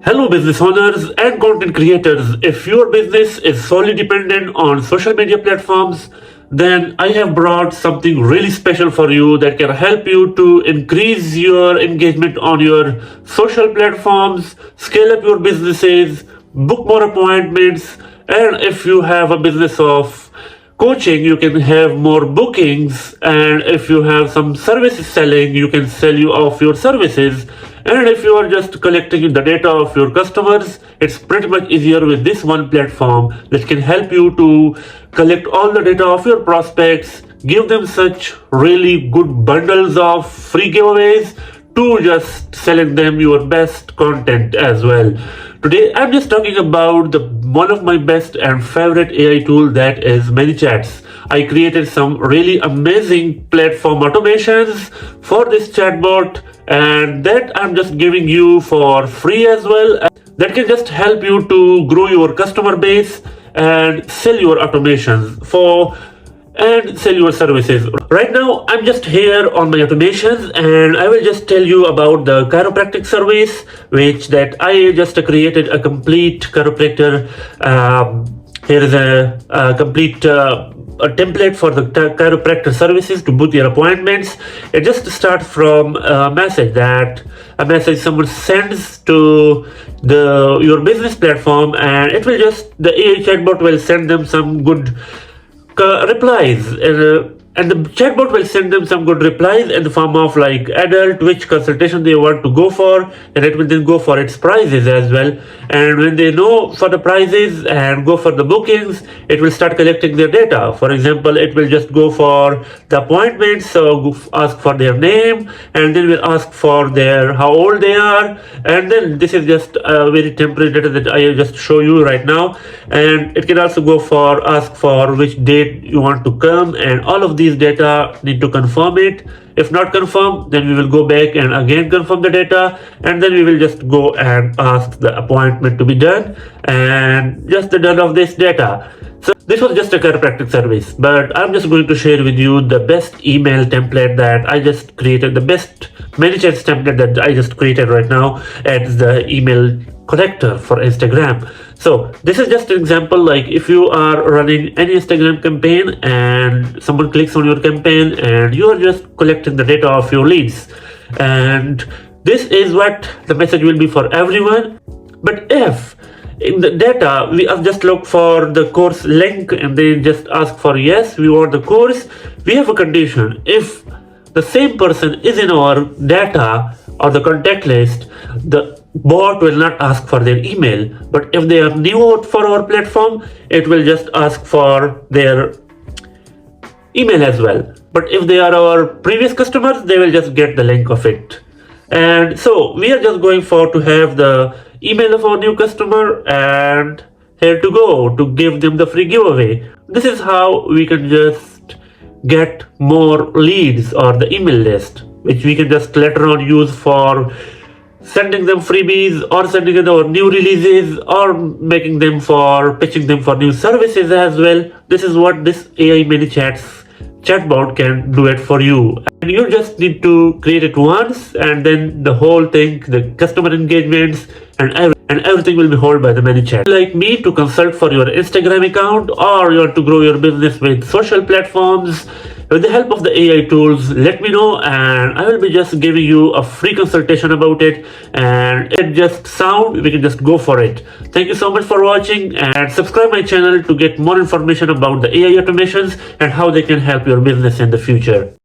Hello, business owners and content creators. If your business is solely dependent on social media platforms, then I have brought something really special for you that can help you to increase your engagement on your social platforms, scale up your businesses, book more appointments, and if you have a business of coaching, you can have more bookings, and if you have some services selling, you can sell you off your services. And if you are just collecting the data of your customers, it's pretty much easier with this one platform that can help you to collect all the data of your prospects, give them such really good bundles of free giveaways, to just selling them your best content as well. Today I'm just talking about the one of my best and favorite AI tool, that is ManyChats. I created some really amazing platform automations for this chatbot, and that I'm just giving you for free as well. That can just help you to grow your customer base and sell your automations and sell your services. Right now, I'm just here on my automations, and I will just tell you about the chiropractic service, which that I just created a complete chiropractor. Here is a complete a template for the chiropractor services to book your appointments. It just starts from a message someone sends to your business platform, and it will just, the AI chatbot will send them some good replies, and the chatbot will send them some good replies in the form of like adult, which consultation they want to go for, and it will then go for its prices as well. And when they know for the prices and go for the bookings, it will start collecting their data. For example, it will just go for the appointments, so ask for their name, and then will ask for their how old they are, and then this is just a very temporary data that I just show you right now. And it can also go for ask for which date you want to come, and all of these data need to confirm it. If not confirmed, then we will go back and again confirm the data, and then we will just go and ask the appointment to be done, and just the done of this data. So this was just a chiropractic service, but I'm just going to share with you the best email template that I just created, the best ManyChat template that I just created right now as the email collector for Instagram. So this is just an example, like if you are running any Instagram campaign and someone clicks on your campaign and you are just collecting the data of your leads, and this is what the message will be for everyone. But if in the data we have just look for the course link and they just ask for yes, we want the course, we have a condition. If the same person is in our data or the contact list, the bot will not ask for their email. But if they are new for our platform, it will just ask for their email as well. But if they are our previous customers, they will just get the link of it. And so we are just going for to have the email of our new customer, and here to go to give them the free giveaway. This is how we can just get more leads or the email list, which we can just later on use for sending them freebies or sending them our new releases or making them for pitching them for new services as well. This is what this AI ManyChats chatbot can do it for you, and you just need to create it once, and then the whole thing, the customer engagements and everything will be held by the ManyChat. Like me to consult for your Instagram account, or you want to grow your business with social platforms with the help of the AI tools, let me know, and I will be just giving you a free consultation about it. And it just sound, we can just go for it. Thank you so much for watching, and subscribe my channel to get more information about the AI automations and how they can help your business in the future.